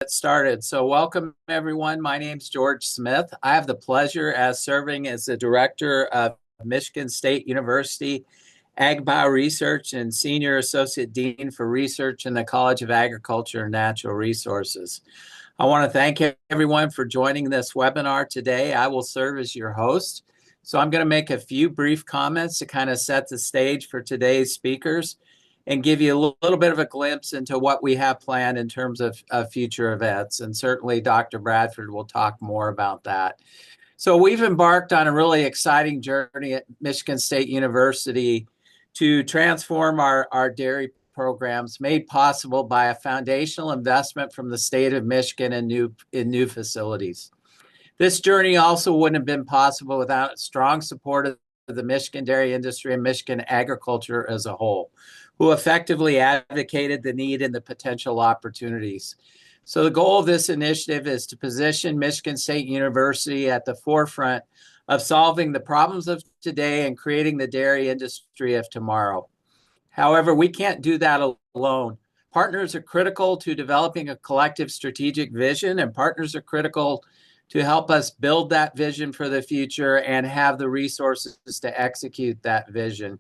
get started. So welcome everyone. My name's George Smith. I have the pleasure as serving as the director of Michigan State University Ag Bio Research and Senior Associate Dean for Research in the College of Agriculture and Natural Resources. I want to thank everyone for joining this webinar today. I will serve as your host. So I'm going to make a few brief comments to kind of set the stage for today's speakers and give you a little bit of a glimpse into what we have planned in terms of future events. And certainly Dr. Bradford will talk more about that. So we've embarked on a really exciting journey at Michigan State University to transform our dairy programs, made possible by a foundational investment from the state of Michigan in new facilities. This journey also wouldn't have been possible without strong support of the Michigan dairy industry and Michigan agriculture as a whole, who effectively advocated the need and the potential opportunities. So the goal of this initiative is to position Michigan State University at the forefront of solving the problems of today and creating the dairy industry of tomorrow. However, we can't do that alone. Partners are critical to developing a collective strategic vision, and partners are critical to help us build that vision for the future and have the resources to execute that vision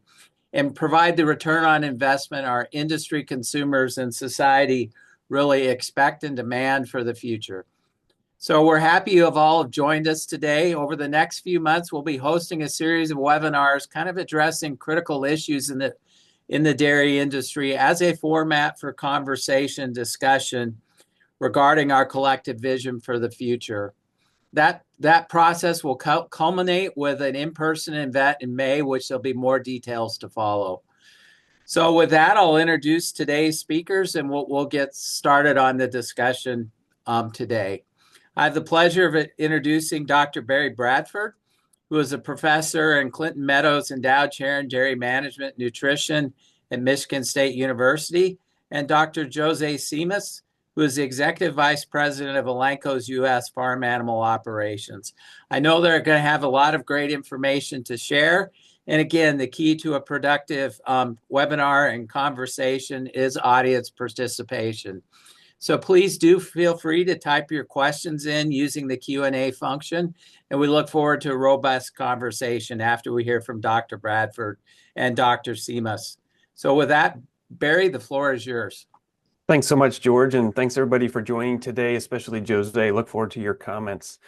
and provide the return on investment our industry, consumers, and society really expect and demand for the future. So we're happy you have all joined us today. Over the next few months, we'll be hosting a series of webinars kind of addressing critical issues in the dairy industry as a format for conversation, discussion regarding our collective vision for the future. That process will culminate with an in-person event in May, which there'll be more details to follow. So with that, I'll introduce today's speakers and we'll get started on the discussion today. I have the pleasure of introducing Dr. Barry Bradford, who is a professor in Clinton Meadows Endowed Chair in Dairy Management and Nutrition at Michigan State University, and Dr. José Simas, who is the Executive Vice President of Elanco's U.S. Farm Animal Operations. I know they're going to have a lot of great information to share. And again, the key to a productive webinar and conversation is audience participation. So please do feel free to type your questions in using the Q&A function. And we look forward to a robust conversation after we hear from Dr. Bradford and Dr. Simas. So with that, Barry, the floor is yours. Thanks so much, George, and thanks everybody for joining today, especially José. Look forward to your comments.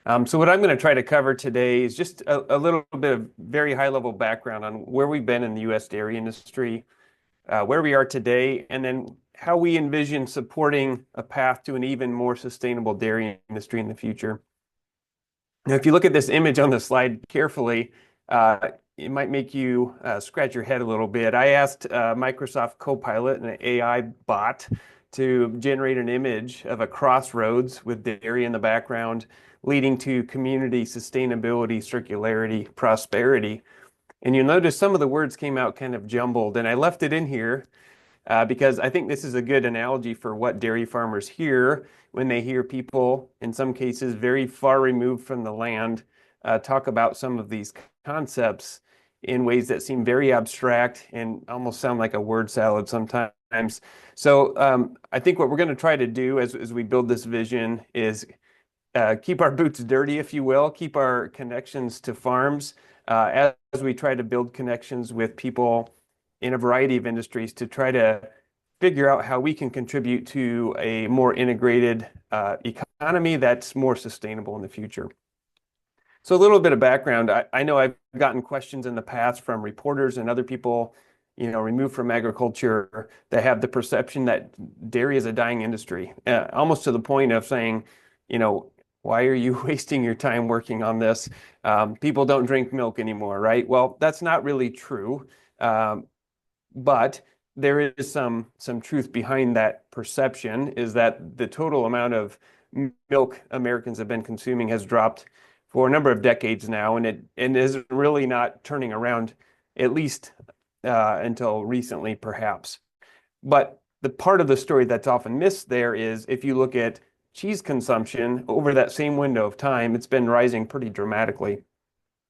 So what I'm going to try to cover today is just a little bit of very high-level background on where we've been in the U.S. dairy industry, where we are today, and then how we envision supporting a path to an even more sustainable dairy industry in the future. Now, if you look at this image on the slide carefully, it might make you scratch your head a little bit. I asked Microsoft Copilot, an AI bot, to generate an image of a crossroads with dairy in the background, leading to community, sustainability, circularity, prosperity. And you'll notice some of the words came out kind of jumbled, and I left it in here because I think this is a good analogy for what dairy farmers hear when they hear people, in some cases very far removed from the land, talk about some of these concepts in ways that seem very abstract and almost sound like a word salad sometimes. So I think what we're going to try to do as we build this vision is keep our boots dirty, if you will, keep our connections to farms as we try to build connections with people in a variety of industries to try to figure out how we can contribute to a more integrated economy that's more sustainable in the future. So a little bit of background. I know I've gotten questions in the past from reporters and other people, removed from agriculture that have the perception that dairy is a dying industry, almost to the point of saying, why are you wasting your time working on this? People don't drink milk anymore, right? Well, that's not really true, but there is some truth behind that perception, is that the total amount of milk Americans have been consuming has dropped for a number of decades now, and it is really not turning around, at least until recently, perhaps. But the part of the story that's often missed there is if you look at cheese consumption over that same window of time, it's been rising pretty dramatically.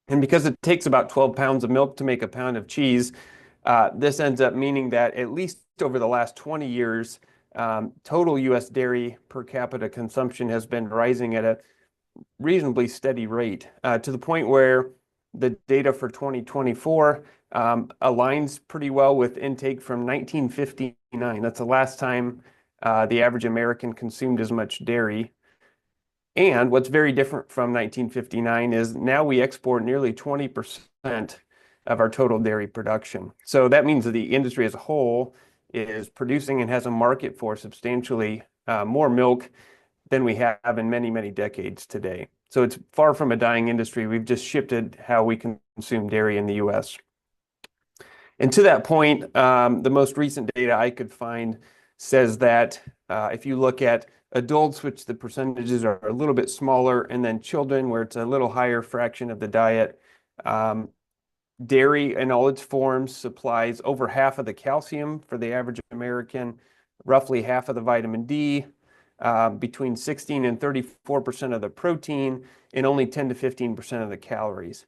And because it takes about 12 pounds of milk to make a pound of cheese, this ends up meaning that at least over the last 20 years, total U.S. dairy per capita consumption has been rising at a reasonably steady rate to the point where the data for 2024 aligns pretty well with intake from 1959. That's the last time the average American consumed as much dairy. And what's very different from 1959 is now we export nearly 20% of our total dairy production. So that means that the industry as a whole is producing and has a market for substantially more milk than we have in many, many decades today. So it's far from a dying industry. We've just shifted how we consume dairy in the US. And to that point, the most recent data I could find says that if you look at adults, which the percentages are a little bit smaller, and then children, where it's a little higher fraction of the diet, dairy in all its forms supplies over half of the calcium for the average American, roughly half of the vitamin D, between 16 and 34% of the protein, and only 10 to 15% of the calories.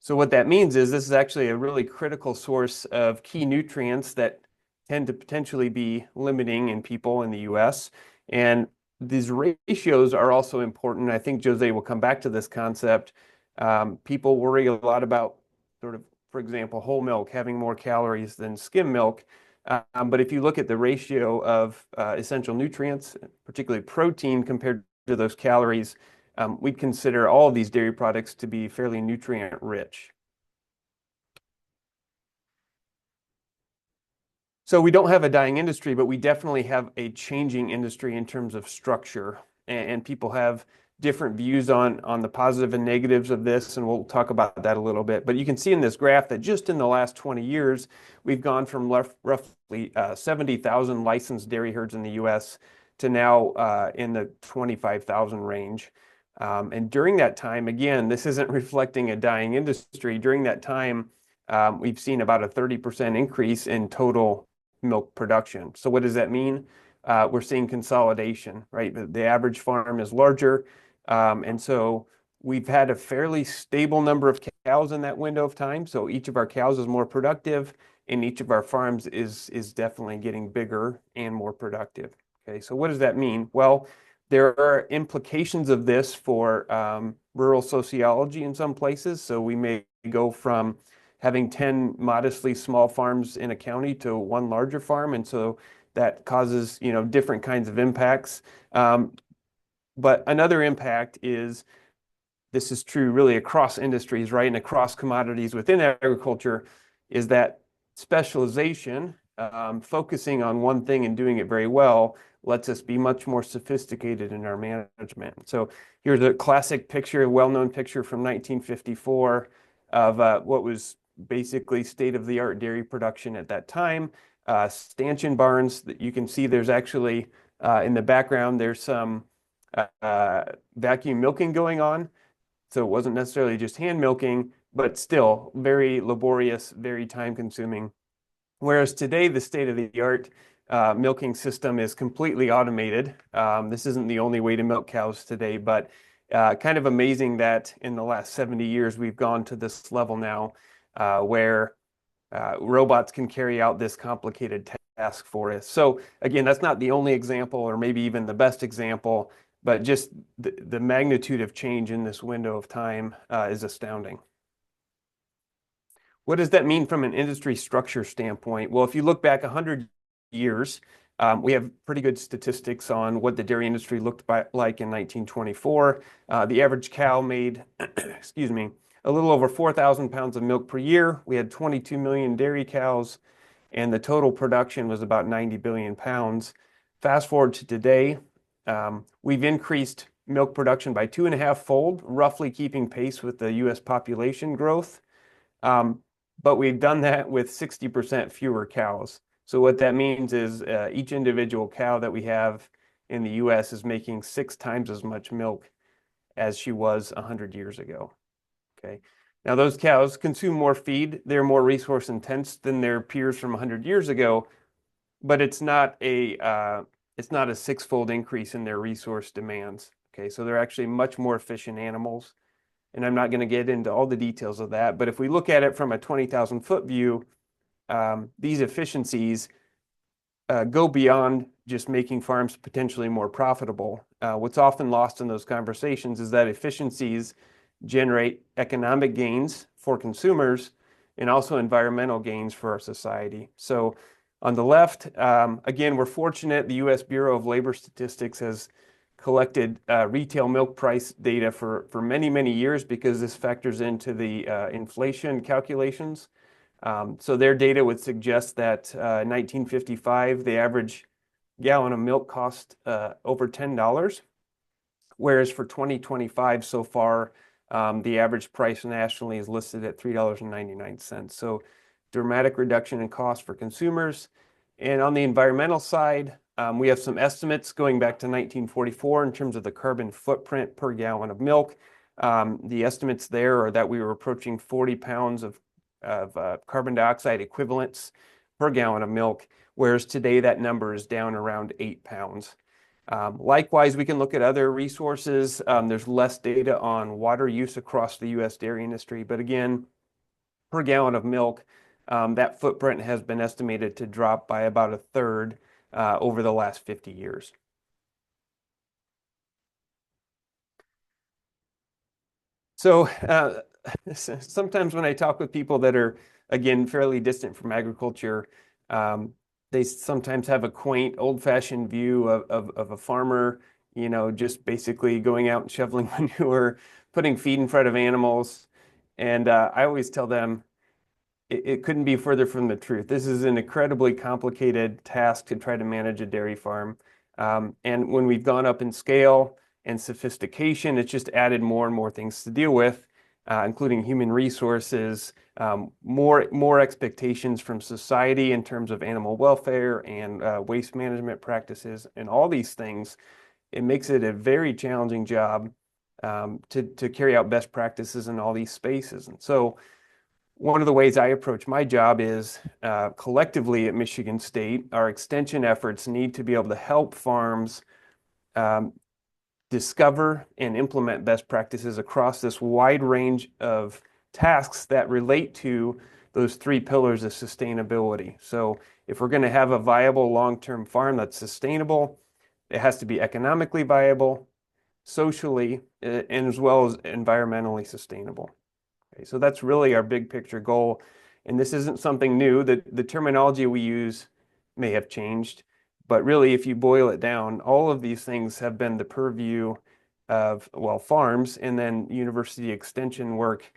So what that means is this is actually a really critical source of key nutrients that tend to potentially be limiting in people in the US. And these ratios are also important. I think José will come back to this concept. People worry a lot about sort of, for example, whole milk having more calories than skim milk. But if you look at the ratio of essential nutrients, particularly protein compared to those calories, we'd consider all of these dairy products to be fairly nutrient rich. So we don't have a dying industry, but we definitely have a changing industry in terms of structure. And people have different views on the positive and negatives of this, and we'll talk about that a little bit. But you can see in this graph that just in the last 20 years, we've gone from roughly 70,000 licensed dairy herds in the US to now in the 25,000 range. And during that time, again, this isn't reflecting a dying industry. During that time, we've seen about a 30% increase in total milk production. So what does that mean? We're seeing consolidation, right? The average farm is larger. And so we've had a fairly stable number of cows in that window of time. So each of our cows is more productive, and each of our farms is definitely getting bigger and more productive. Okay, so what does that mean? Well, there are implications of this for rural sociology in some places. So we may go from having 10 modestly small farms in a county to one larger farm. And so that causes, different kinds of impacts. But another impact is, this is true really across industries, right? And across commodities within agriculture, is that specialization, focusing on one thing and doing it very well, lets us be much more sophisticated in our management. So here's a classic picture, a well-known picture from 1954 of what was basically state-of-the-art dairy production at that time. Stanchion barns that you can see there's actually in the background, there's some vacuum milking going on. So it wasn't necessarily just hand milking, but still very laborious, very time consuming. Whereas today, the state-of-the-art milking system is completely automated. This isn't the only way to milk cows today, but kind of amazing that in the last 70 years, we've gone to this level now where robots can carry out this complicated task for us. So again, that's not the only example or maybe even the best example, but just the magnitude of change in this window of time is astounding. What does that mean from an industry structure standpoint? Well, if you look back 100 years, we have pretty good statistics on what the dairy industry looked like in 1924. The average cow made, excuse me, a little over 4,000 pounds of milk per year. We had 22 million dairy cows, and the total production was about 90 billion pounds. Fast forward to today, we've increased milk production by 2.5-fold, roughly keeping pace with the US population growth. But we've done that with 60% fewer cows. So what that means is each individual cow that we have in the US is making 6 times as much milk as she was 100 years ago. Okay. Now those cows consume more feed. They're more resource intense than their peers from 100 years ago, but it's not a 6-fold increase in their resource demands. Okay, so they're actually much more efficient animals. And I'm not going to get into all the details of that, but if we look at it from a 20,000-foot view, these efficiencies go beyond just making farms potentially more profitable. What's often lost in those conversations is that efficiencies generate economic gains for consumers and also environmental gains for our society. So on the left, again, we're fortunate the U.S. Bureau of Labor Statistics has collected retail milk price data for many, many years because this factors into the inflation calculations. So their data would suggest that in 1955, the average gallon of milk cost over $10, whereas for 2025 so far, the average price nationally is listed at $3.99. So dramatic reduction in cost for consumers. And on the environmental side, we have some estimates going back to 1944 in terms of the carbon footprint per gallon of milk. The estimates there are that we were approaching 40 pounds of carbon dioxide equivalents per gallon of milk, whereas today that number is down around 8 pounds. Likewise, we can look at other resources. There's less data on water use across the U.S. dairy industry, but again, per gallon of milk, that footprint has been estimated to drop by about a third over the last 50 years. So sometimes when I talk with people that are, again, fairly distant from agriculture, they sometimes have a quaint, old-fashioned view of a farmer, just basically going out and shoveling manure, putting feed in front of animals. And I always tell them it couldn't be further from the truth. This is an incredibly complicated task to try to manage a dairy farm. And when we've gone up in scale and sophistication, it's just added more and more things to deal with, including human resources, more expectations from society in terms of animal welfare and waste management practices, and all these things. It makes it a very challenging job to carry out best practices in all these spaces. And so one of the ways I approach my job is collectively at Michigan State, our extension efforts need to be able to help farms discover and implement best practices across this wide range of tasks that relate to those three pillars of sustainability. So if we're going to have a viable long-term farm that's sustainable, it has to be economically viable, socially, and as well as environmentally sustainable. Okay, so that's really our big picture goal. And this isn't something new. The terminology we use may have changed, but really, if you boil it down, all of these things have been the purview of, well, farms and then university extension work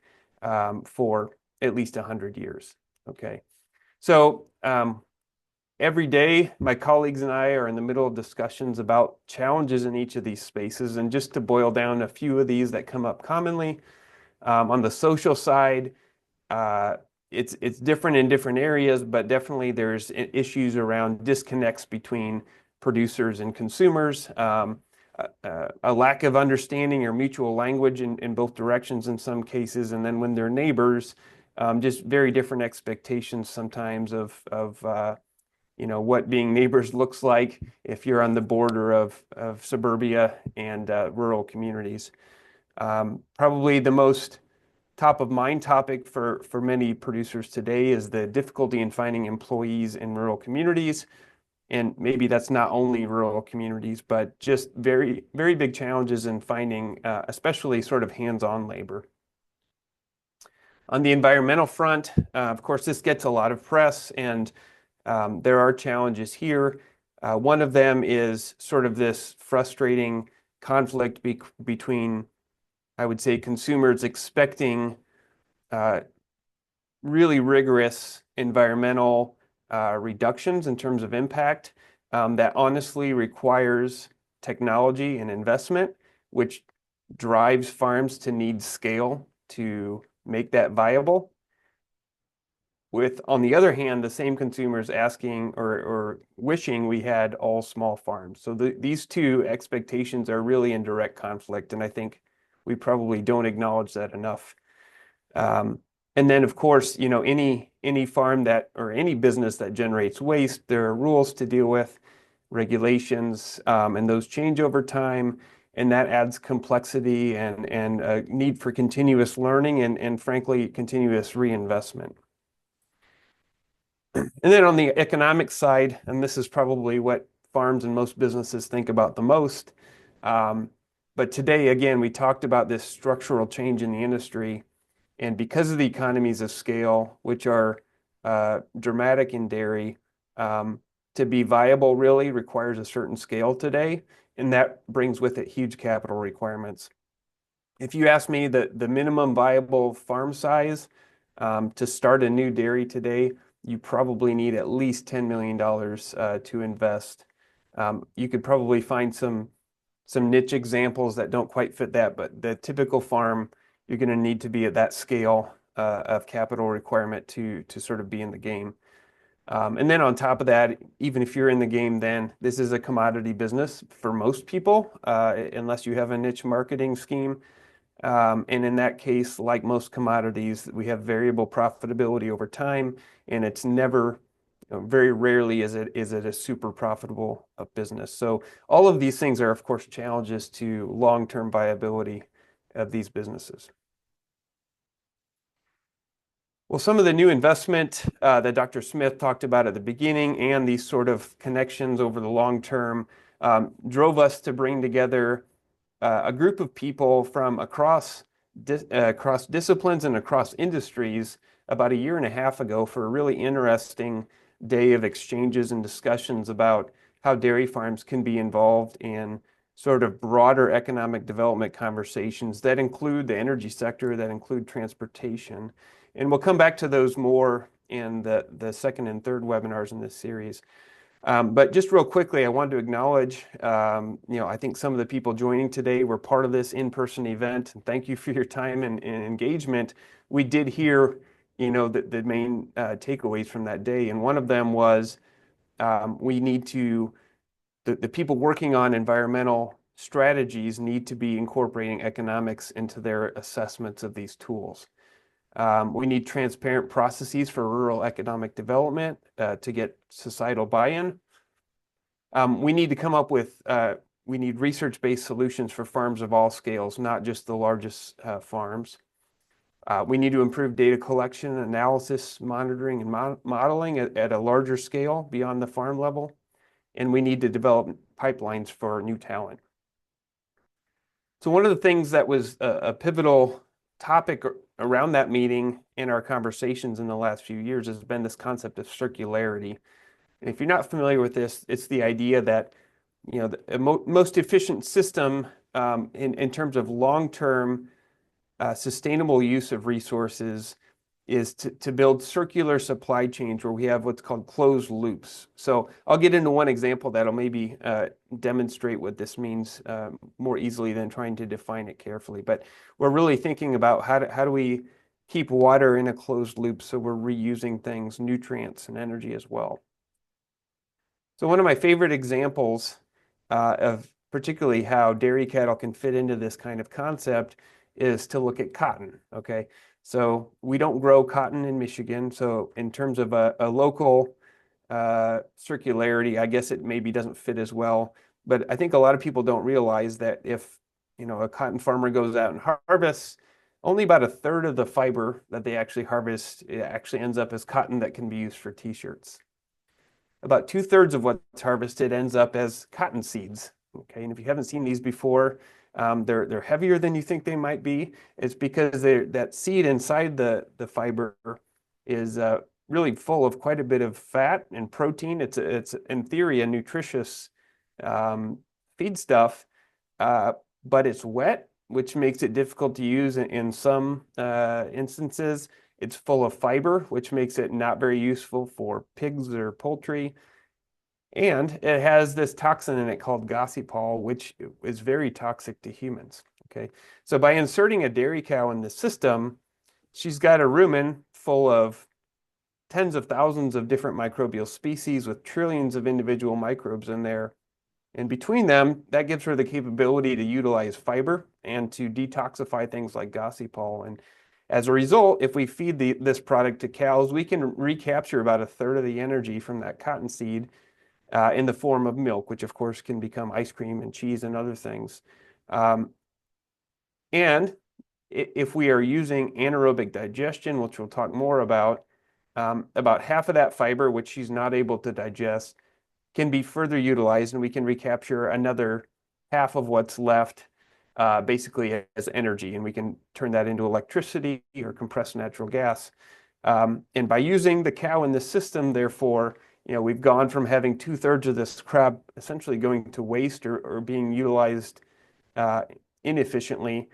for at least 100 years. Okay, so every day, my colleagues and I are in the middle of discussions about challenges in each of these spaces. And just to boil down a few of these that come up commonly, on the social side, it's different in different areas, but definitely there's issues around disconnects between producers and consumers, a lack of understanding or mutual language in both directions in some cases, and then when they're neighbors, just very different expectations sometimes of what being neighbors looks like if you're on the border of suburbia and rural communities. Probably the most top of mind topic for many producers today is the difficulty in finding employees in rural communities. And maybe that's not only rural communities, but just very, very big challenges in finding, especially sort of hands-on labor. On the environmental front, of course, this gets a lot of press, and there are challenges here. One of them is sort of this frustrating conflict between, I would say, consumers expecting really rigorous environmental reductions in terms of impact that honestly requires technology and investment, which drives farms to need scale to make that viable. With, on the other hand, the same consumers asking or wishing we had all small farms. So these two expectations are really in direct conflict, and I think we probably don't acknowledge that enough. And then, of course, any farm that or any business that generates waste, there are rules to deal with, regulations, and those change over time, and that adds complexity and a need for continuous learning and frankly, continuous reinvestment. And then on the economic side, and this is probably what farms and most businesses think about the most. Um, but today, again, we talked about this structural change in the industry. And because of the economies of scale, which are dramatic in dairy, um, to be viable really requires a certain scale today. And that brings with it huge capital requirements. If you ask me the minimum viable farm size to start a new dairy today, you probably need at least $10 million to invest. You could probably find some niche examples that don't quite fit that, but the typical farm, you're going to need to be at that scale of capital requirement to sort of be in the game. And then on top of that, even if you're in the game, then this is a commodity business for most people, unless you have a niche marketing scheme. And in that case, like most commodities, we have variable profitability over time, and it's never, very rarely is it a super profitable business. So all of these things are, of course, challenges to long-term viability of these businesses. Well, some of the new investment that Dr. Smith talked about at the beginning and these sort of connections over the long term drove us to bring together a group of people from across disciplines and across industries about a year and a half ago for a really interesting day of exchanges and discussions about how dairy farms can be involved in sort of broader economic development conversations that include the energy sector, that include transportation. And we'll come back to those more in the second and third webinars in this series. But just real quickly, I wanted to acknowledge, I think some of the people joining today were part of this in-person event. And thank you for your time and engagement. We did hear, the main takeaways from that day. And one of them was we need to, the people working on environmental strategies need to be incorporating economics into their assessments of these tools. We need transparent processes for rural economic development to get societal buy-in. We need to come up with, we need research-based solutions for farms of all scales, not just the largest farms. We need to improve data collection, analysis, monitoring, and modeling at a larger scale beyond the farm level. And we need to develop pipelines for new talent. So one of the things that was a pivotal topic around that meeting in our conversations in the last few years has been this concept of circularity. And if you're not familiar with this, it's the idea that the most efficient system in terms of long-term sustainable use of resources is to build circular supply chains where we have what's called closed loops. So I'll get into one example that'll maybe demonstrate what this means more easily than trying to define it carefully. But we're really thinking about how do we keep water in a closed loop so we're reusing things, nutrients, and energy as well. So one of my favorite examples of particularly how dairy cattle can fit into this kind of concept is to look at cotton, okay? So we don't grow cotton in Michigan. So in terms of a local circularity, I guess it maybe doesn't fit as well. But I think a lot of people don't realize that if, a cotton farmer goes out and harvests, only about a third of the fiber that they actually harvest actually ends up as cotton that can be used for t-shirts. About 2/3 of what's harvested ends up as cotton seeds. Okay, and if you haven't seen these before, they're heavier than you think they might be. It's because that seed inside the fiber is really full of quite a bit of fat and protein. It's in theory a nutritious feed stuff, but it's wet, which makes it difficult to use in some instances. It's full of fiber, which makes it not very useful for pigs or poultry. And it has this toxin in it called gossypol, which is very toxic to humans. Okay, so by inserting a dairy cow in the system, she's got a rumen full of tens of thousands of different microbial species with trillions of individual microbes in there. And between them, that gives her the capability to utilize fiber and to detoxify things like gossypol. And as a result, if we feed this product to cows, we can recapture about a third of the energy from that cottonseed in the form of milk, which of course can become ice cream and cheese and other things. And if we are using anaerobic digestion, which we'll talk more about, about half of that fiber, which she's not able to digest, can be further utilized, and we can recapture another half of what's left, basically as energy, and we can turn that into electricity or compressed natural gas. And by using the cow in this system, therefore, we've gone from having 2/3 of this crop essentially going to waste or being utilized inefficiently,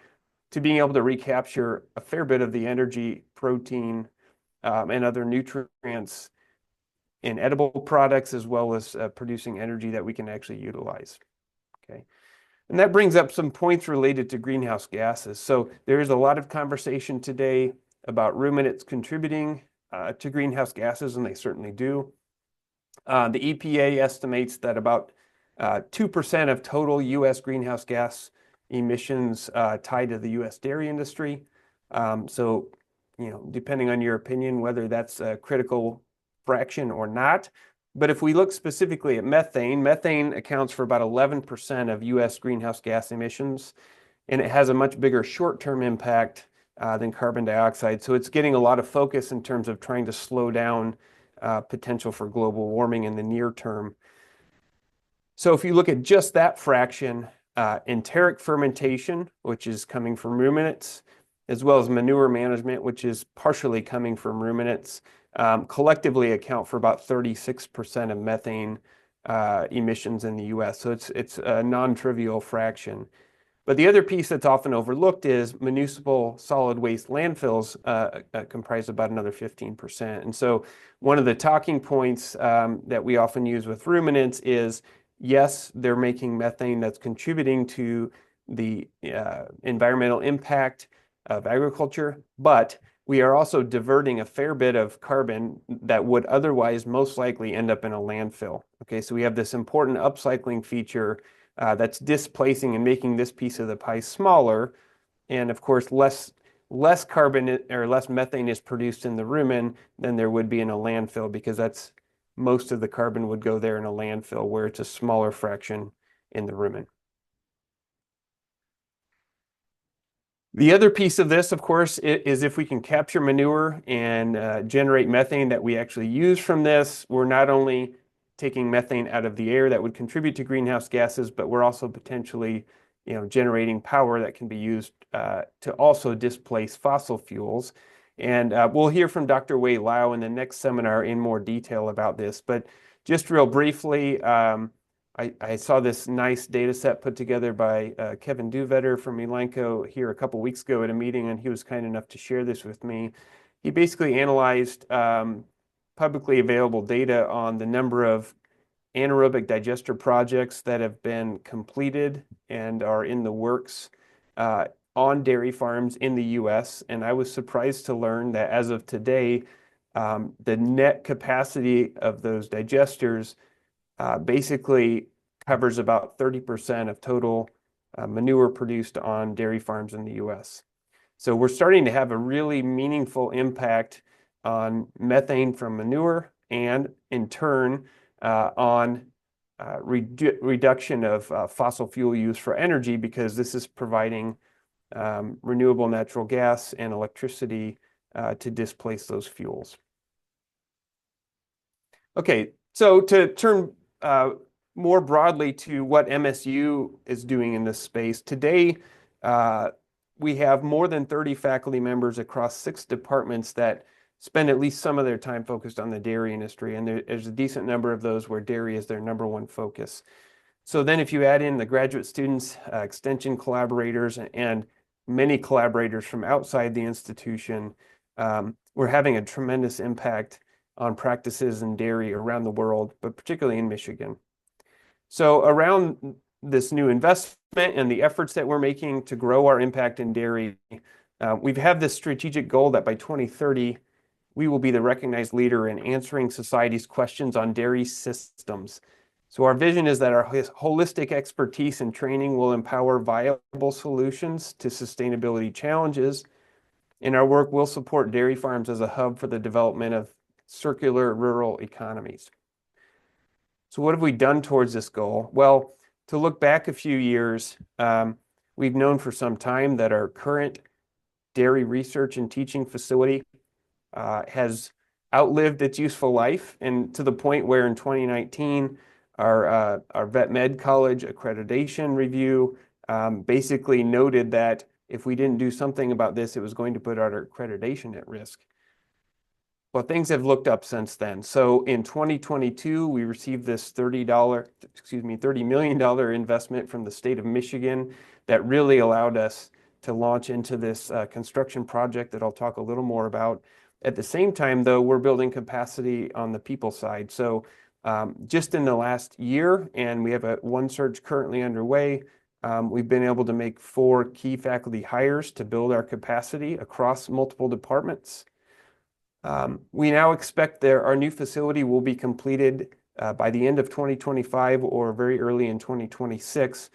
to being able to recapture a fair bit of the energy, protein, and other nutrients in edible products, as well as producing energy that we can actually utilize. Okay. And that brings up some points related to greenhouse gases. So there is a lot of conversation today about ruminants contributing to greenhouse gases, and they certainly do. The EPA estimates that about 2% of total U.S. greenhouse gas emissions tied to the U.S. dairy industry. So, depending on your opinion, whether that's a critical fraction or not. But if we look specifically at methane, methane accounts for about 11% of U.S. greenhouse gas emissions, and it has a much bigger short-term impact than carbon dioxide. So it's getting a lot of focus in terms of trying to slow down potential for global warming in the near term. So if you look at just that fraction, enteric fermentation, which is coming from ruminants, as well as manure management, which is partially coming from ruminants, collectively account for about 36% of methane emissions in the US. So it's a non-trivial fraction. But the other piece that's often overlooked is municipal solid waste landfills comprise about another 15%. And so one of the talking points that we often use with ruminants is, yes, they're making methane that's contributing to the environmental impact of agriculture, but we are also diverting a fair bit of carbon that would otherwise most likely end up in a landfill. Okay, so we have this important upcycling feature that's displacing and making this piece of the pie smaller. And of course, less carbon or less methane is produced in the rumen than there would be in a landfill, because that's most of the carbon would go there in a landfill, where it's a smaller fraction in the rumen. The other piece of this, of course, is if we can capture manure and generate methane that we actually use from this, we're not only taking methane out of the air that would contribute to greenhouse gases, but we're also potentially, generating power that can be used to also displace fossil fuels. And we'll hear from Dr. Wei Lau in the next seminar in more detail about this. But just real briefly, I saw this nice data set put together by Kevin Duvetter from Elanco here a couple weeks ago at a meeting, and he was kind enough to share this with me. He basically analyzed publicly available data on the number of anaerobic digester projects that have been completed and are in the works on dairy farms in the US. And I was surprised to learn that as of today, the net capacity of those digesters basically covers about 30% of total manure produced on dairy farms in the US. So we're starting to have a really meaningful impact on methane from manure, and in turn on reduction of fossil fuel use for energy, because this is providing renewable natural gas and electricity to displace those fuels. Okay, so to turn more broadly to what MSU is doing in this space, today we have more than 30 faculty members across 6 departments that spend at least some of their time focused on the dairy industry, and there's a decent number of those where dairy is their #1 focus. So then if you add in the graduate students, extension collaborators, and many collaborators from outside the institution, we're having a tremendous impact on practices in dairy around the world, but particularly in Michigan. So around this new investment and the efforts that we're making to grow our impact in dairy, we've had this strategic goal that by 2030, we will be the recognized leader in answering society's questions on dairy systems. So our vision is that our holistic expertise and training will empower viable solutions to sustainability challenges, and our work will support dairy farms as a hub for the development of circular rural economies. So what have we done towards this goal? Well, to look back a few years, we've known for some time that our current dairy research and teaching facility has outlived its useful life, and to the point where in 2019, our Vet Med College accreditation review basically noted that if we didn't do something about this, it was going to put our accreditation at risk. Well, things have looked up since then. So in 2022, we received this $30 million investment from the state of Michigan that really allowed us to launch into this construction project that I'll talk a little more about. At the same time, though, we're building capacity on the people side. So just in the last year, and we have one search currently underway, we've been able to make 4 key faculty hires to build our capacity across multiple departments. We now expect our new facility will be completed by the end of 2025 or very early in 2026.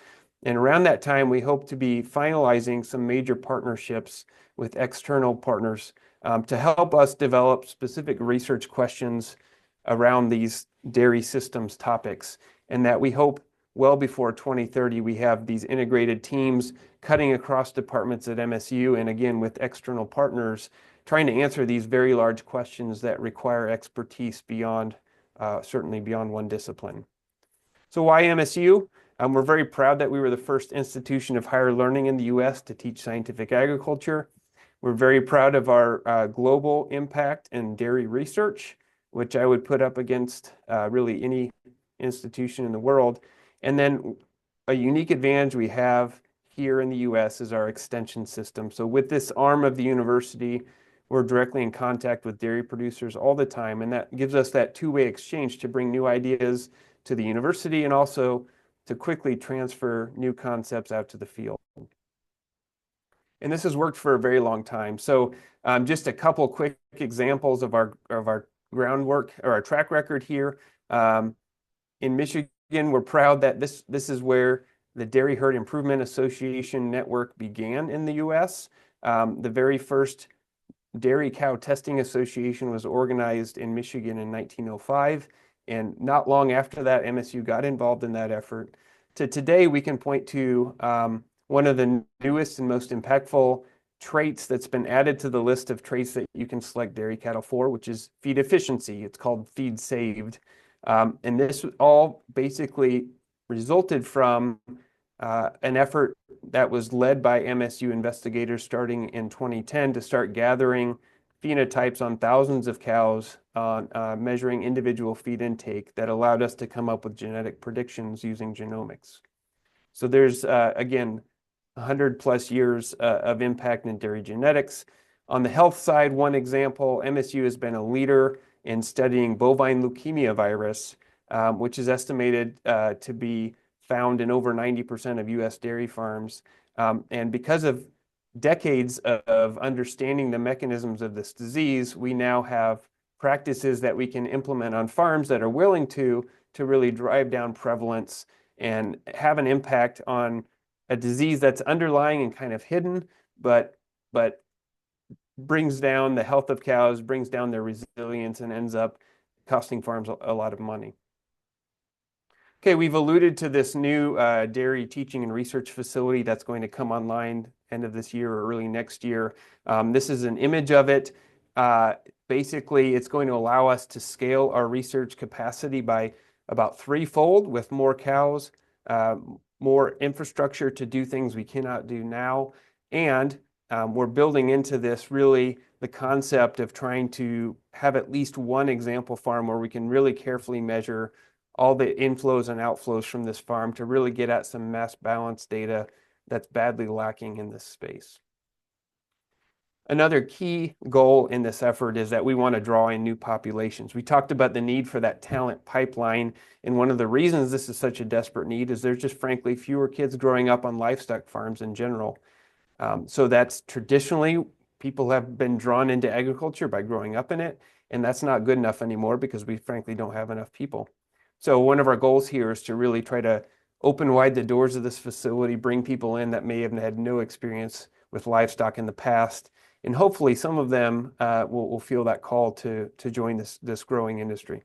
And around that time, we hope to be finalizing some major partnerships with external partners to help us develop specific research questions around these dairy systems topics, and that we hope well before 2030 we have these integrated teams cutting across departments at MSU, and again with external partners trying to answer these very large questions that require expertise beyond, certainly beyond one discipline. So why MSU? We're very proud that we were the first institution of higher learning in the U.S. to teach scientific agriculture. We're very proud of our global impact in dairy research, which I would put up against really any institution in the world. And then a unique advantage we have here in the U.S. is our extension system. So with this arm of the university, we're directly in contact with dairy producers all the time, and that gives us that two-way exchange to bring new ideas to the university and also to quickly transfer new concepts out to the field. And this has worked for a very long time. So just a couple quick examples of our groundwork or our track record here. In Michigan, we're proud that this is where the Dairy Herd Improvement Association network began in the U.S. The very first Dairy Cow Testing Association was organized in Michigan in 1905, and not long after that, MSU got involved in that effort. To today, we can point to one of the newest and most impactful traits that's been added to the list of traits that you can select dairy cattle for, which is feed efficiency. It's called feed saved. And this all basically resulted from an effort that was led by MSU investigators starting in 2010 to start gathering phenotypes on thousands of cows on measuring individual feed intake that allowed us to come up with genetic predictions using genomics. So there's, again, 100+ years of impact in dairy genetics. On the health side, one example, MSU has been a leader in studying bovine leukemia virus, which is estimated to be found in over 90% of U.S. dairy farms. And because of decades of understanding the mechanisms of this disease, we now have practices that we can implement on farms that are willing to really drive down prevalence and have an impact on a disease that's underlying and kind of hidden, but brings down the health of cows, brings down their resilience, and ends up costing farms a lot of money. Okay, we've alluded to this new dairy teaching and research facility that's going to come online end of this year or early next year. This is an image of it. Basically, it's going to allow us to scale our research capacity by about threefold with more cows, more infrastructure to do things we cannot do now, and we're building into this really the concept of trying to have at least one example farm where we can really carefully measure all the inflows and outflows from this farm to really get at some mass balance data that's badly lacking in this space. Another key goal in this effort is that we want to draw in new populations. We talked about the need for that talent pipeline, and one of the reasons this is such a desperate need is there's just frankly fewer kids growing up on livestock farms in general. So that's traditionally, people have been drawn into agriculture by growing up in it, and that's not good enough anymore because we frankly don't have enough people. So one of our goals here is to really try to open wide the doors of this facility, bring people in that may have had no experience with livestock in the past, and hopefully some of them will feel that call to join this growing industry.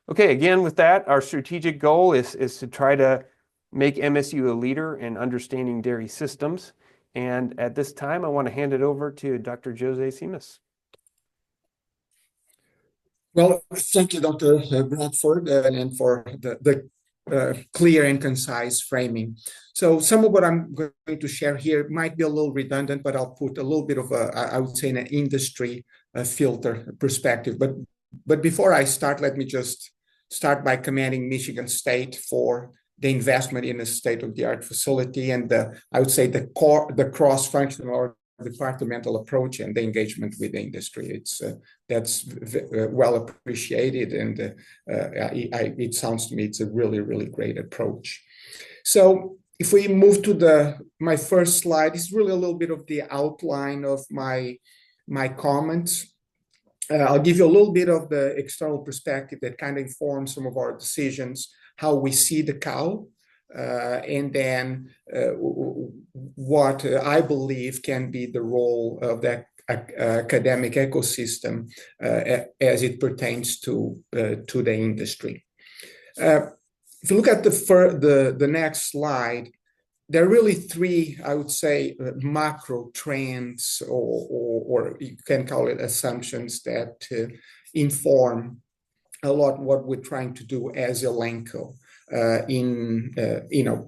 Okay, again, with that, our strategic goal is to try to make MSU a leader in understanding dairy systems. And at this time, I want to hand it over to Dr. José Simas. Well, thank you, Dr. Bradford, and for the clear and concise framing. So some of what I'm going to share here might be a little redundant, but I'll put a little bit of I would say, an industry filter perspective. But before I start, let me just start by commending Michigan State for the investment in a state-of-the-art facility and I would say the cross-functional or departmental approach and the engagement with the industry. That's well appreciated, and it sounds to me it's a really, really great approach. So if we move to my first slide, it's really a little bit of the outline of my comments. I'll give you a little bit of the external perspective that kind of informs some of our decisions, how we see the cow, and then what I believe can be the role of that academic ecosystem as it pertains to the industry. If you look at the next slide, there are really three, I would say, macro trends, or you can call it assumptions that inform a lot what we're trying to do as Elanco.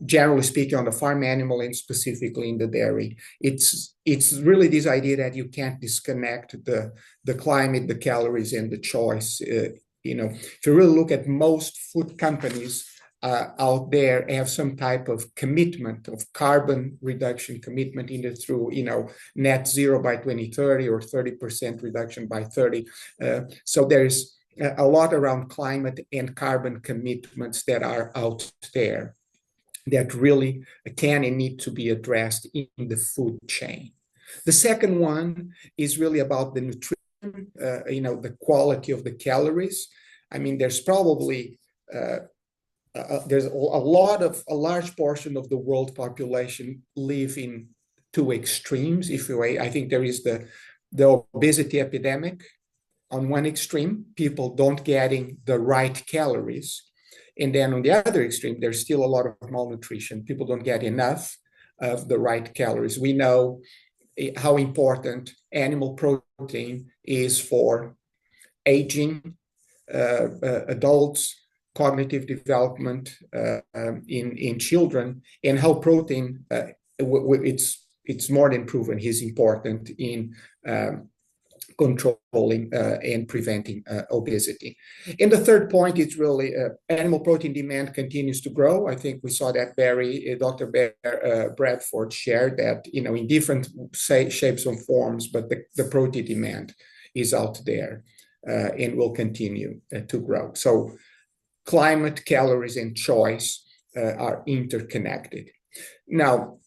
Generally speaking, on the farm animal and specifically in the dairy, it's really this idea that you can't disconnect the climate, the calories, and the choice. If you really look at most food companies out there, have some type of commitment of carbon reduction commitment, either through net zero by 2030 or 30% reduction by 30. So there's a lot around climate and carbon commitments that are out there that really can and need to be addressed in the food chain. The second one is really about the nutrition, the quality of the calories. I mean, there's probably there's a large portion of the world population live in two extremes, if you will. I think there is the obesity epidemic. On one extreme, people don't getting the right calories. And then on the other extreme, there's still a lot of malnutrition. People don't get enough of the right calories. We know how important animal protein is for aging adults, cognitive development in children, and how protein, it's more than proven, is important in controlling and preventing obesity. And the third point is really animal protein demand continues to grow. I think we saw that Dr. Bradford shared that, in different shapes and forms, but the protein demand is out there and will continue to grow. So climate, calories, and choice are interconnected. Now,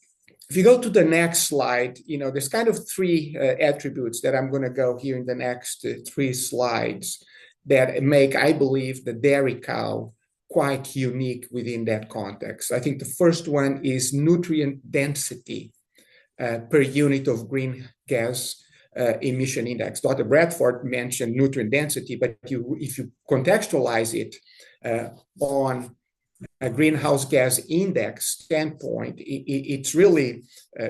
if you go to the next slide, there's kind of three attributes that I'm going to go here in the next three slides that make, I believe, the dairy cow quite unique within that context. I think the first one is nutrient density per unit of greenhouse gas emission index. Dr. Bradford mentioned nutrient density, but if you contextualize it on a greenhouse gas index standpoint, it's really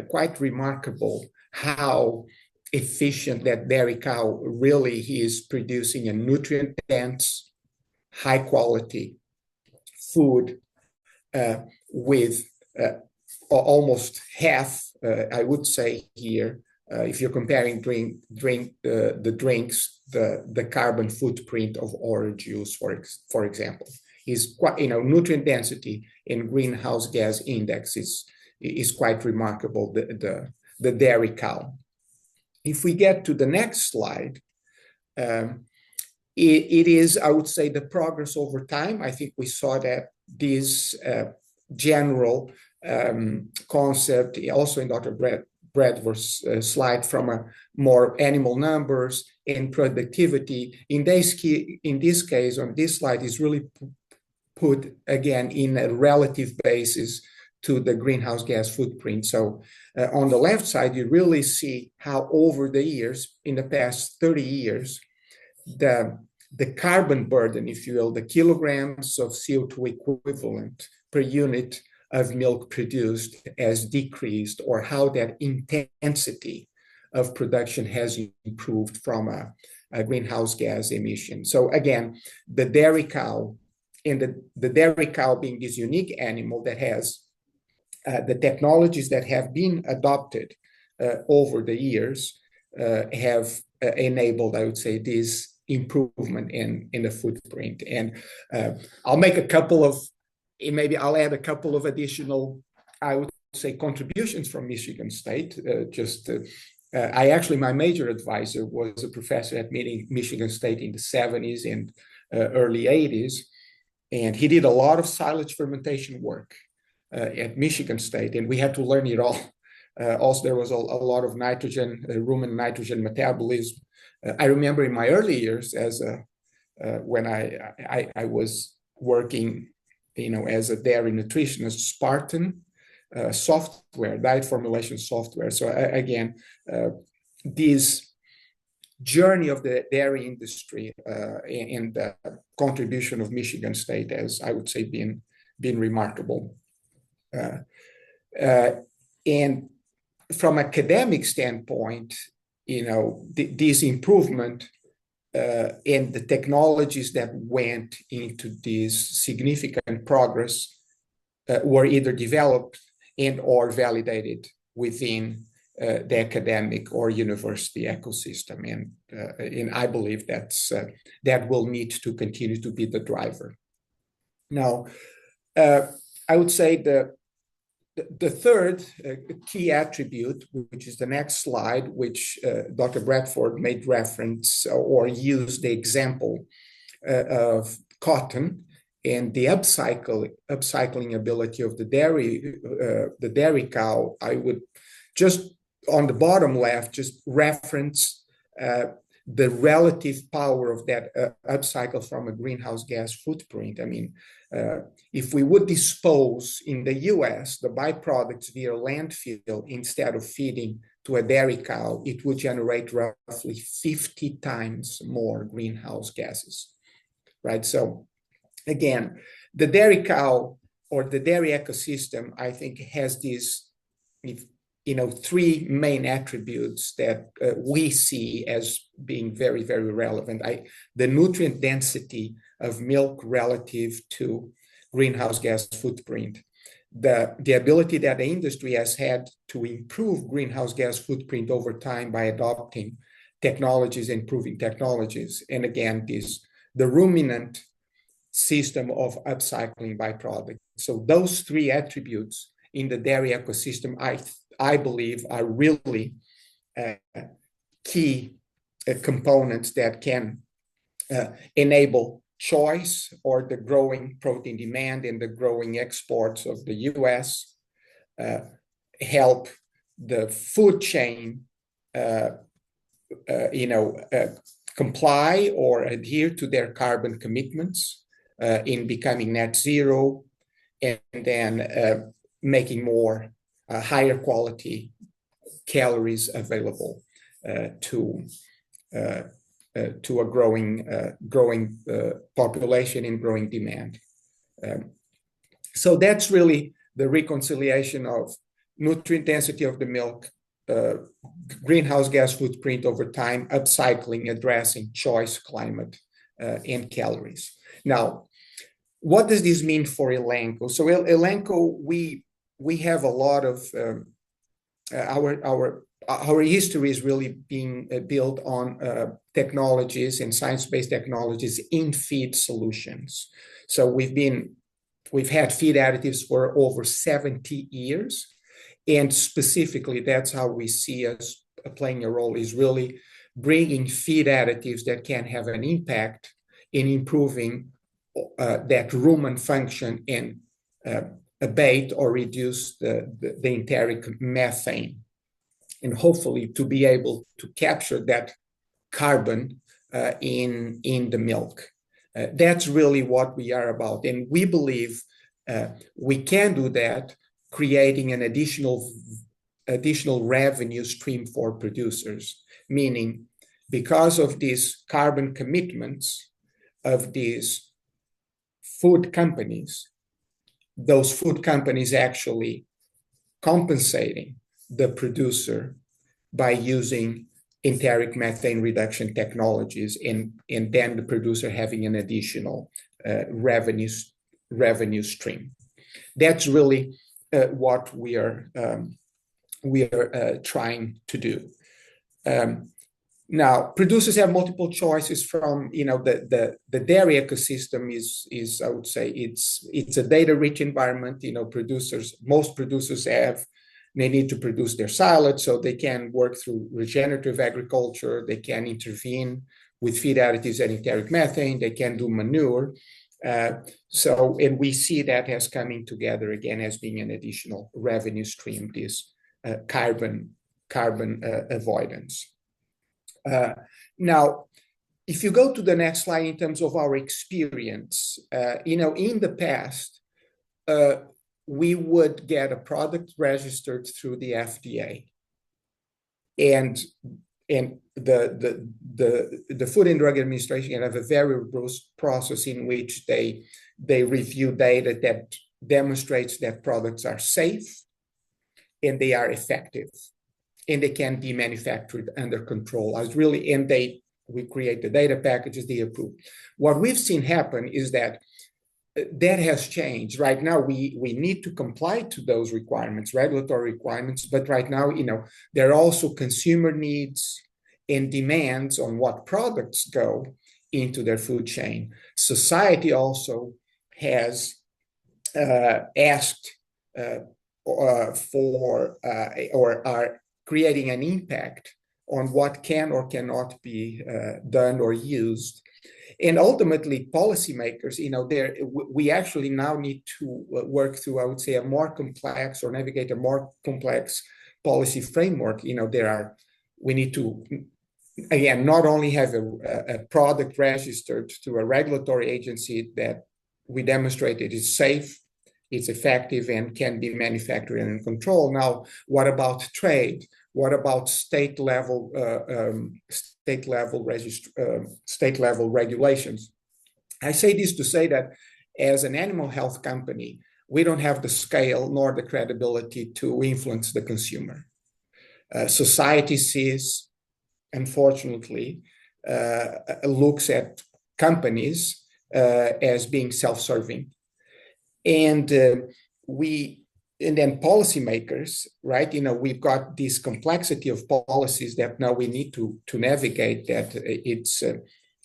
quite remarkable how efficient that dairy cow really is producing a nutrient-dense, high-quality food with almost half, I would say here, if you're comparing the drinks, the carbon footprint of orange juice, for example, is quite, nutrient density in greenhouse gas index is quite remarkable, the dairy cow. If we get to the next slide, it is, I would say, the progress over time. I think we saw that this general concept also in Dr. Bradford's slide from a more animal numbers and productivity. In this case, on this slide, is really put again in a relative basis to the greenhouse gas footprint. So on the left side, you really see how over the years, in the past 30 years, the carbon burden, if you will, the kilograms of CO2 equivalent per unit of milk produced has decreased, or how that intensity of production has improved from greenhouse gas emissions. So again, the dairy cow, and the dairy cow being this unique animal that has the technologies that have been adopted over the years have enabled, I would say, this improvement in the footprint. And I'll make a couple of, maybe I'll add a couple of additional, I would say, contributions from Michigan State. I actually, my major advisor was a professor at Michigan State in the 70s and early 80s. And he did a lot of silage fermentation work at Michigan State, and we had to learn it all. Also, there was a lot of nitrogen, rumen nitrogen metabolism. I remember in my early years, when I was working, as a dairy nutritionist, Spartan software, diet formulation software. So again, this journey of the dairy industry and the contribution of Michigan State has, I would say, been remarkable. And from academic standpoint, this improvement and the technologies that went into this significant progress were either developed and or validated within the academic or university ecosystem, and I believe that will need to continue to be the driver. Now, I would say the third key attribute, which is the next slide, which Dr. Bradford made reference or used the example of cotton and the upcycling ability of the dairy cow. I would just on the bottom left just reference the relative power of that upcycle from a greenhouse gas footprint. I mean, if we would dispose in the US the byproducts via landfill instead of feeding to a dairy cow, it would generate roughly 50 times more greenhouse gases, right? So again, the dairy cow or the dairy ecosystem, I think, has these three main attributes that we see as being very, very relevant. The nutrient density of milk relative to greenhouse gas footprint, the ability that the industry has had to improve greenhouse gas footprint over time by adopting technologies, improving technologies, and again, the ruminant system of upcycling byproducts. So those three attributes in the dairy ecosystem, I believe, are really key components that can enable choice or the growing protein demand and the growing exports of the US, help the food chain comply or adhere to their carbon commitments in becoming net zero, and then making more higher quality calories available to a growing population and growing demand. So that's really the reconciliation of nutrient density of the milk, greenhouse gas footprint over time, upcycling, addressing choice, climate, and calories. Now, what does this mean for Elanco? So Elanco, we have a lot of our history is really being built on technologies and science-based technologies in feed solutions. So we've had feed additives for over 70 years, and specifically that's how we see us playing a role, is really bringing feed additives that can have an impact in improving that rumen function and abate or reduce the enteric methane, and hopefully to be able to capture that carbon in the milk. That's really what we are about. And we believe we can do that, creating an additional revenue stream for producers, meaning because of these carbon commitments of these food companies, those food companies actually compensating the producer by using enteric methane reduction technologies, and then the producer having an additional revenue stream. That's really what we are trying to do. Now, producers have multiple choices from, the dairy ecosystem is I would say it's a data-rich environment. Most producers they need to produce their salad, so they can work through regenerative agriculture. They can intervene with feed additives and enteric methane. They can do manure. And we see that as coming together again as being an additional revenue stream, this carbon avoidance. Now, if you go to the next slide in terms of our experience, in the past, we would get a product registered through the FDA, and the Food and Drug Administration have a very robust process in which they review data that demonstrates that products are safe and they are effective and they can be manufactured under control. We create the data packages, they approve. What we've seen happen is that has changed. Right now, we need to comply to those requirements, regulatory requirements, but right now, there are also consumer needs and demands on what products go into their food chain. Society also has asked for or are creating an impact on what can or cannot be done or used. And ultimately, policymakers, we actually now need to work through, I would say, navigate a more complex policy framework. We need to, again, not only have a product registered to a regulatory agency that we demonstrate it is safe, it's effective, and can be manufactured and in control. Now, what about trade? What about state level regulations? I say this to say that as an animal health company, we don't have the scale nor the credibility to influence the consumer. Society sees, unfortunately, looks at companies as being self-serving, and then policymakers, right? We've got this complexity of policies that now we need to navigate. That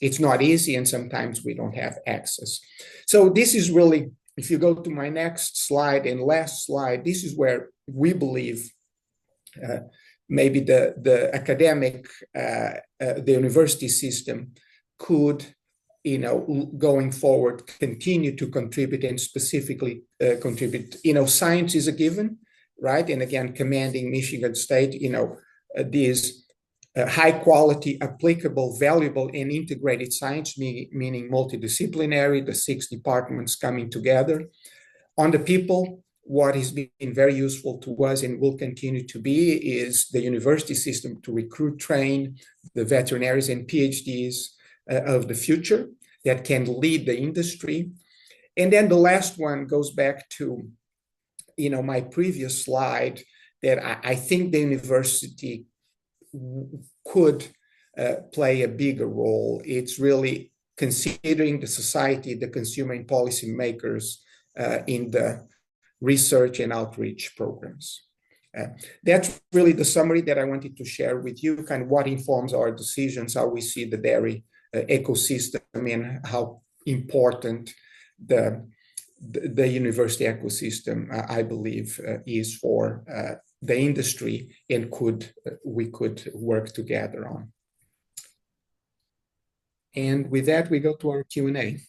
it's not easy, and sometimes we don't have access. So this is really, if you go to my next slide and last slide, this is where we believe maybe the academic, the university system could, going forward, continue to contribute and specifically contribute. Science is a given, right? And again, commanding Michigan State, these high quality, applicable, valuable, and integrated science, meaning multidisciplinary, the 6 departments coming together. On the people, what has been very useful to us and will continue to be is the university system to recruit, train the veterinaries and PhDs of the future that can lead the industry. And then the last one goes back to, my previous slide, that I think the university could play a bigger role. It's really considering the society, the consumer, and policymakers in the research and outreach programs. That's really the summary that I wanted to share with you, kind of what informs our decisions, how we see the dairy ecosystem, and how important the university ecosystem, I believe, is for the industry, and we could work together on. And with that, we go to our Q&A.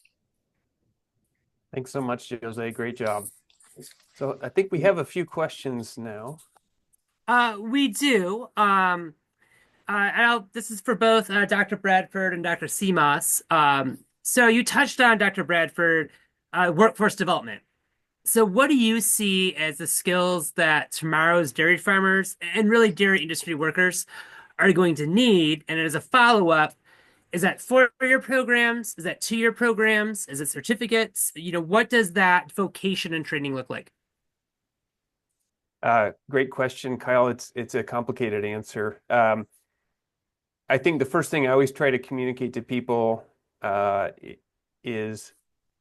Thanks so much, Jose. Great job. So I think we have a few questions now. We do. This is for both Dr. Bradford and Dr. Simas. So you touched on, Dr. Bradford, workforce development. So what do you see as the skills that tomorrow's dairy farmers and really dairy industry workers are going to need? And as a follow-up, is that 4-year programs? Is that 2-year programs? Is it certificates? What does that vocation and training look like? Great question, Kyle. It's a complicated answer. I think the first thing I always try to communicate to people is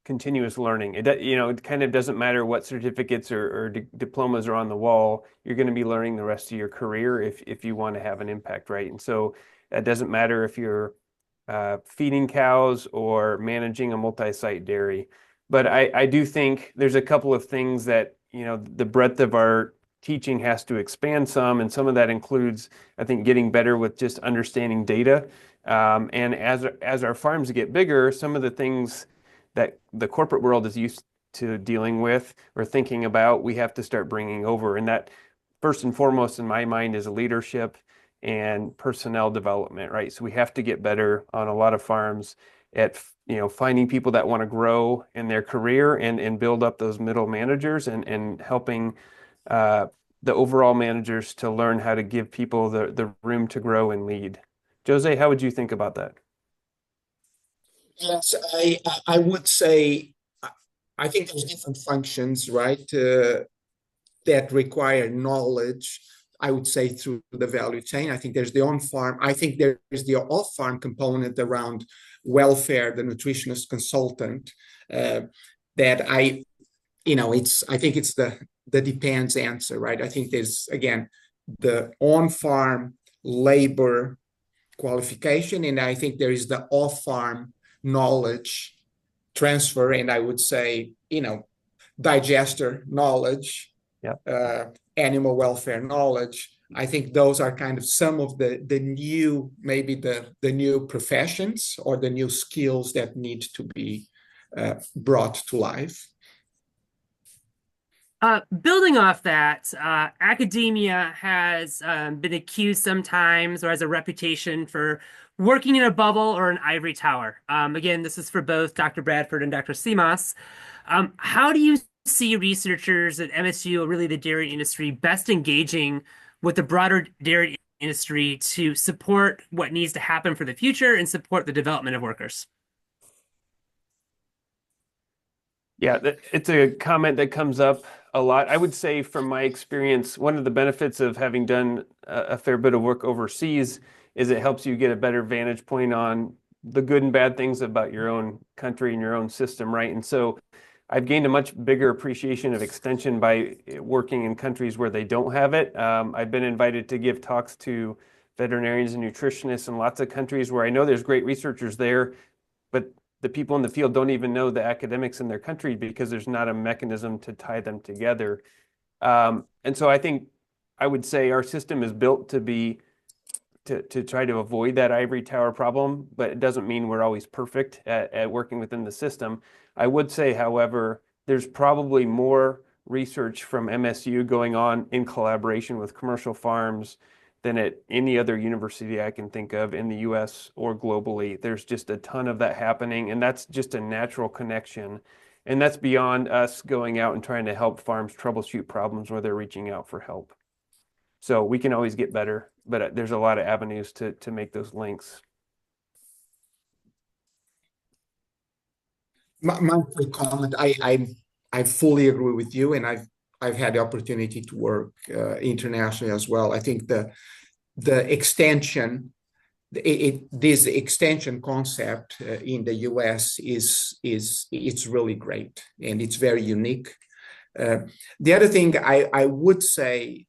continuous learning. It kind of doesn't matter what certificates or diplomas are on the wall. You're going to be learning the rest of your career if you want to have an impact, right? And so it doesn't matter if you're feeding cows or managing a multi-site dairy. But I do think there's a couple of things that, the breadth of our teaching has to expand some, and some of that includes, I think, getting better with just understanding data. And as our farms get bigger, some of the things that the corporate world is used to dealing with or thinking about, we have to start bringing over. And that, first and foremost, in my mind, is leadership and personnel development, right? So we have to get better on a lot of farms at finding people that want to grow in their career and build up those middle managers and helping the overall managers to learn how to give people the room to grow and lead. José, how would you think about that? Yes, I would say I think there's different functions, right, that require knowledge. I would say through the value chain. I think there's the on-farm. I think there's the off-farm component around welfare, the nutritionist consultant. That I think it's the depends answer, right? I think there's again the on-farm labor qualification, and I think there is the off-farm knowledge transfer, and I would say, digester knowledge, animal welfare knowledge. I think those are kind of some of the new, maybe the new professions or the new skills that need to be brought to life. Building off that, academia has been accused sometimes or has a reputation for working in a bubble or an ivory tower. Again, this is for both Dr. Bradford and Dr. Simas. How do you see researchers at MSU, or really the dairy industry, best engaging with the broader dairy industry to support what needs to happen for the future and support the development of workers? Yeah, it's a comment that comes up a lot. I would say from my experience, one of the benefits of having done a fair bit of work overseas is it helps you get a better vantage point on the good and bad things about your own country and your own system, right? And so I've gained a much bigger appreciation of extension by working in countries where they don't have it. I've been invited to give talks to veterinarians and nutritionists in lots of countries where I know there's great researchers there, but the people in the field don't even know the academics in their country because there's not a mechanism to tie them together. And so I would say our system is built to try to avoid that ivory tower problem, but it doesn't mean we're always perfect at working within the system. I would say, however, there's probably more research from MSU going on in collaboration with commercial farms than at any other university I can think of in the US or globally. There's just a ton of that happening, and that's just a natural connection. And that's beyond us going out and trying to help farms troubleshoot problems where they're reaching out for help. So we can always get better, but there's a lot of avenues to make those links. My quick comment, I fully agree with you, and I've had the opportunity to work internationally as well. I think the extension, this extension concept in the US it's really great, and it's very unique. The other thing I would say,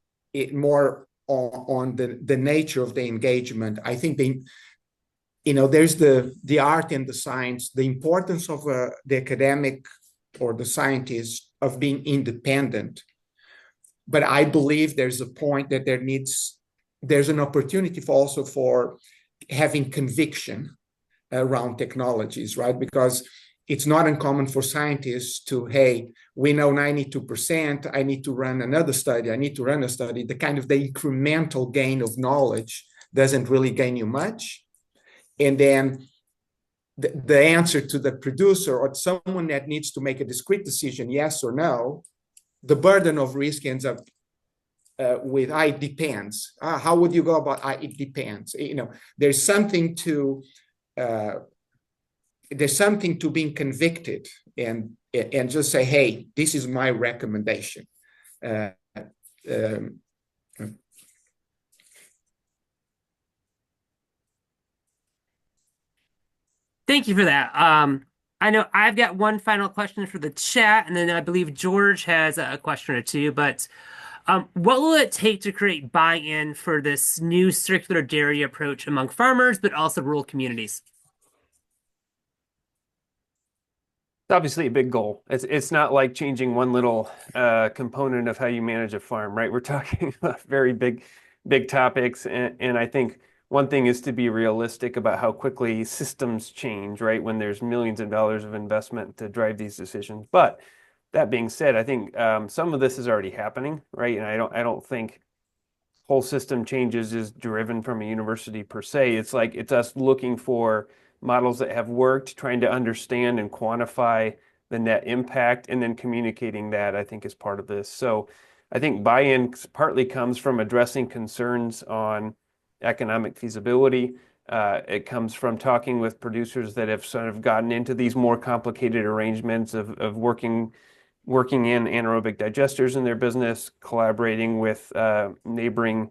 more on the nature of the engagement, I think there's the art and the science, the importance of the academic or the scientist of being independent. But I believe there's a point that there's an opportunity for having conviction around technologies, right? Because it's not uncommon for scientists to, hey, we know 92%, I need to run another study, I need to run a study. The incremental gain of knowledge doesn't really gain you much. And then the answer to the producer or someone that needs to make a discrete decision, yes or no, the burden of risk ends up with it depends. How would you go about it depends? There's something to being convicted and just say, hey, this is my recommendation. Thank you for that. I know I've got one final question for the chat, and then I believe George has a question or two. But what will it take to create buy-in for this new circular dairy approach among farmers, but also rural communities? It's obviously a big goal. It's not like changing one little component of how you manage a farm, right? We're talking about very big topics, and I think one thing is to be realistic about how quickly systems change, right? When there's millions of dollars of investment to drive these decisions. But that being said, I think some of this is already happening, right? And I don't think whole system changes is driven from a university per se. It's like it's us looking for models that have worked, trying to understand and quantify the net impact, and then communicating that, I think, is part of this. So I think buy-in partly comes from addressing concerns on economic feasibility. It comes from talking with producers that have sort of gotten into these more complicated arrangements of working in anaerobic digesters in their business, collaborating with neighboring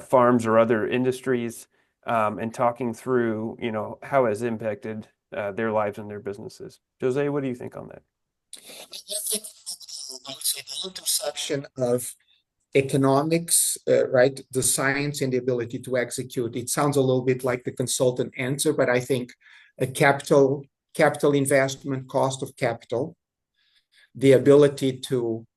farms or other industries, and talking through, how it has impacted their lives and their businesses. Jose, what do you think on that? I would say the intersection of economics, right, the science and the ability to execute. It sounds a little bit like the consultant answer, but I think a capital investment, cost of capital, the ability to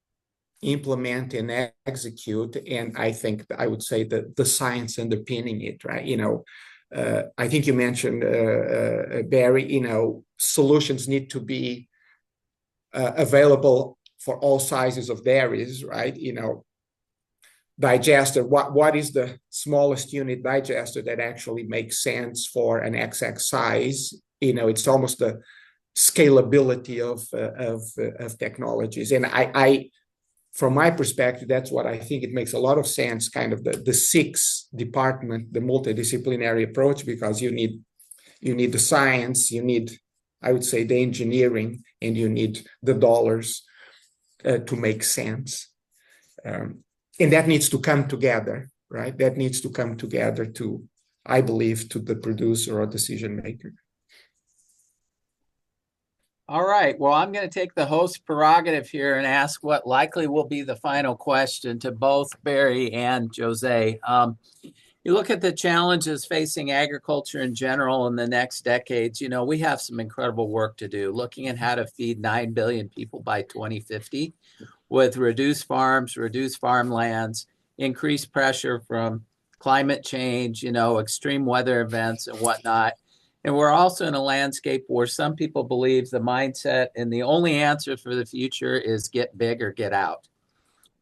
implement and execute, and I think I would say the science underpinning it, right? I think you mentioned, Barry, solutions need to be available for all sizes of dairies, right? Digester, what is the smallest unit digester that actually makes sense for an XX size? It's almost the scalability of technologies. And I from my perspective, that's what I think it makes a lot of sense, kind of the six department, the multidisciplinary approach, because you need the science, you need, I would say, the engineering, and you need the dollars to make sense. And that needs to come together, right? That needs to come together to, I believe, to the producer or decision maker. All right. Well, I'm going to take the host prerogative here and ask what likely will be the final question to both Barry and Jose. You look at the challenges facing agriculture in general in the next decades, we have some incredible work to do, looking at how to feed 9 billion people by 2050 with reduced farms, reduced farmlands, increased pressure from climate change, extreme weather events and whatnot. And we're also in a landscape where some people believe the mindset and the only answer for the future is get big or get out.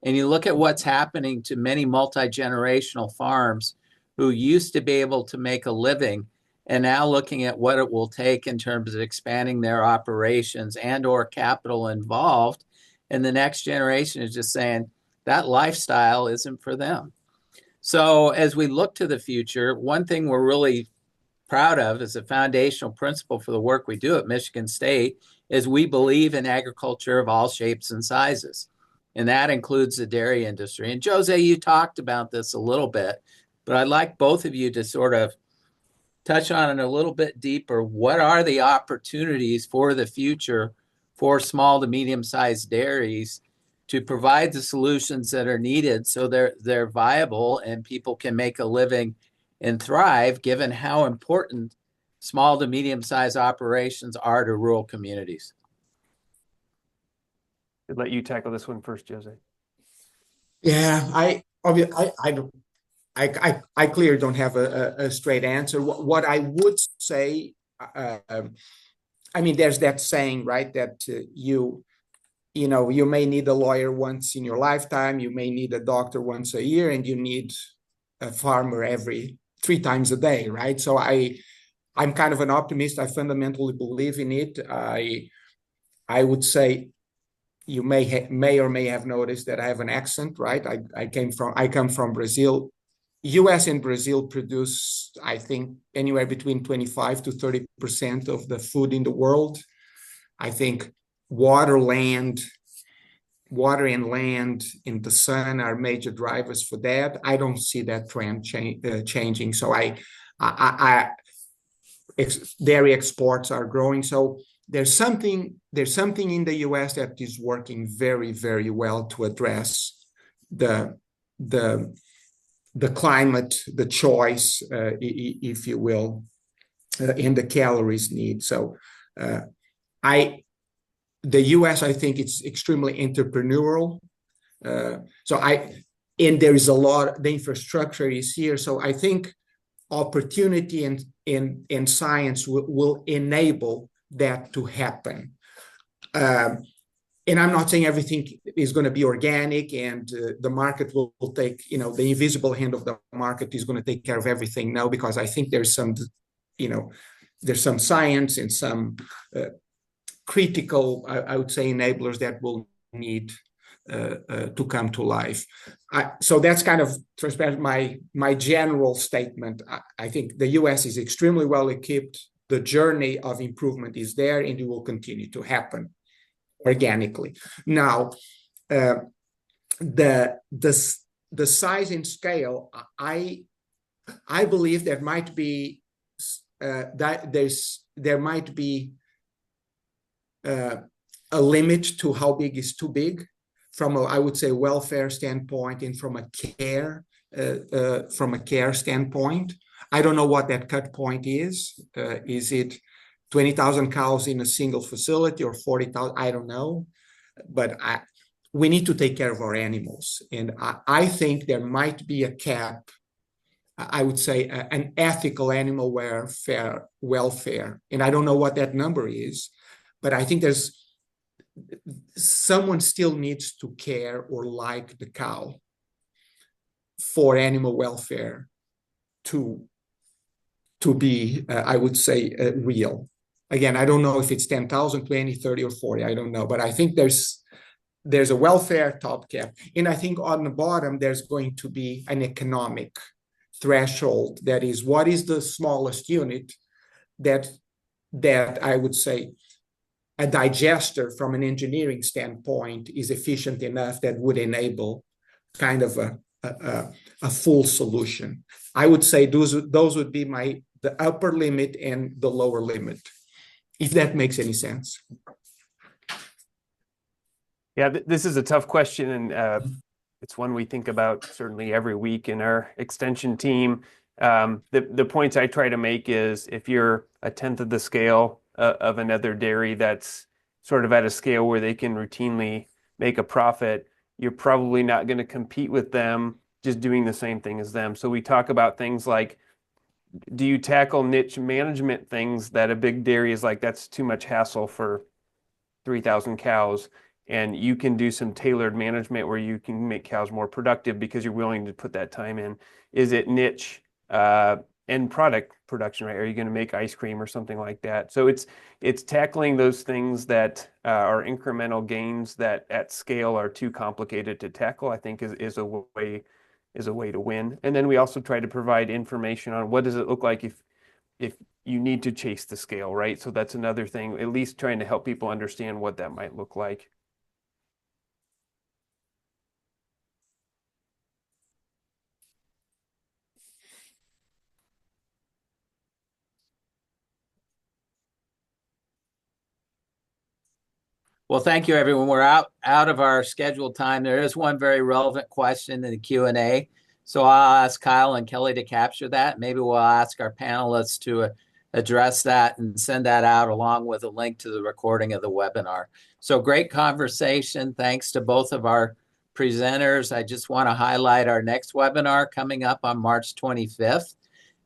And you look at what's happening to many multi-generational farms who used to be able to make a living, and now looking at what it will take in terms of expanding their operations and or capital involved. And the next generation is just saying that lifestyle isn't for them. So as we look to the future, one thing we're really proud of as a foundational principle for the work we do at Michigan State is we believe in agriculture of all shapes and sizes. And that includes the dairy industry. And Jose, you talked about this a little bit, but I'd like both of you to sort of touch on it a little bit deeper. What are the opportunities for the future for small to medium-sized dairies to provide the solutions that are needed so they're viable and people can make a living and thrive, given how important small to medium-sized operations are to rural communities? I'd let you tackle this one first, Jose. Yeah, I clearly don't have a straight answer. What I would say, there's that saying, right, that you may need a lawyer once in your lifetime, you may need a doctor once a year, and you need a farmer every 3 times a day, right? So I'm kind of an optimist. I fundamentally believe in it. I would say you may or may have noticed that I have an accent, right? I come from Brazil. US and Brazil produce, I think, anywhere between 25 to 30% of the food in the world. I think water and land in the sun are major drivers for that. I don't see that trend changing. So dairy exports are growing. So there's something in the U.S. that is working very, very well to address the climate, the choice, if you will, and the calories need. So the U.S., I think it's extremely entrepreneurial. And there is a lot, the infrastructure is here. So I think opportunity and science will enable that to happen. And I'm not saying everything is going to be organic and the market will take, the invisible hand of the market is going to take care of everything. No, because I think there's some science and some critical, I would say, enablers that will need to come to life. So that's kind of transparent. My general statement. I think the U.S. is extremely well equipped. The journey of improvement is there, and it will continue to happen organically. Now, the size and scale. I believe there might be there might be a limit to how big is too big, from I would say welfare standpoint and from a care standpoint. I don't know what that cut point is. Is it 20,000 cows in a single facility or 40,000? I don't know, but we need to take care of our animals, and I think there might be a cap. I would say an ethical animal welfare, and I don't know what that number is, but I think someone still needs to care or like the cow for animal welfare to be, I would say, real. Again, I don't know if it's 10,000, 20, 30, or 40. I don't know, but I think there's a welfare top cap, and I think on the bottom there's going to be an economic threshold. That is, what is the smallest unit that I would say a digester from an engineering standpoint is efficient enough that would enable kind of a full solution. I would say those would be the upper limit and the lower limit, if that makes any sense. Yeah, this is a tough question, and it's one we think about certainly every week in our extension team. The points I try to make is, if you're a tenth of the scale of another dairy that's sort of at a scale where they can routinely make a profit, you're probably not going to compete with them just doing the same thing as them. So we talk about things like, do you tackle niche management things that a big dairy is like, that's too much hassle for 3,000 cows, and you can do some tailored management where you can make cows more productive because you're willing to put that time in? Is it niche end product production, right? Are you going to make ice cream or something like that? So it's tackling those things that are incremental gains that at scale are too complicated to tackle, I think is a way to win. And then we also try to provide information on what does it look like if you need to chase the scale, right? So that's another thing, at least trying to help people understand what that might look like. Well, thank you, everyone. We're out of our scheduled time. There is one very relevant question in the Q&A. So I'll ask Kyle and Kelly to capture that. Maybe we'll ask our panelists to address that and send that out along with a link to the recording of the webinar. So great conversation. Thanks to both of our presenters. I just want to highlight our next webinar coming up on March 25th,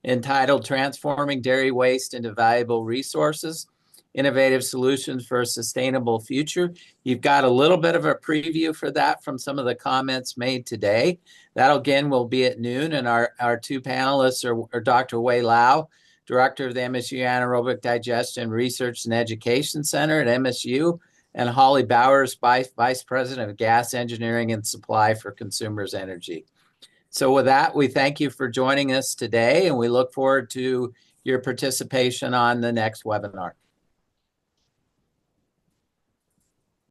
entitled Transforming Dairy Waste into Valuable Resources: Innovative Solutions for a Sustainable Future. You've got a little bit of a preview for that from some of the comments made today. That again will be at noon, and our two panelists are Dr. Wei Lau, Director of the MSU Anaerobic Digestion Research and Education Center at MSU, and Holly Bowers, Vice President of Gas Engineering and Supply for Consumers Energy. So with that, we thank you for joining us today, and we look forward to your participation on the next webinar.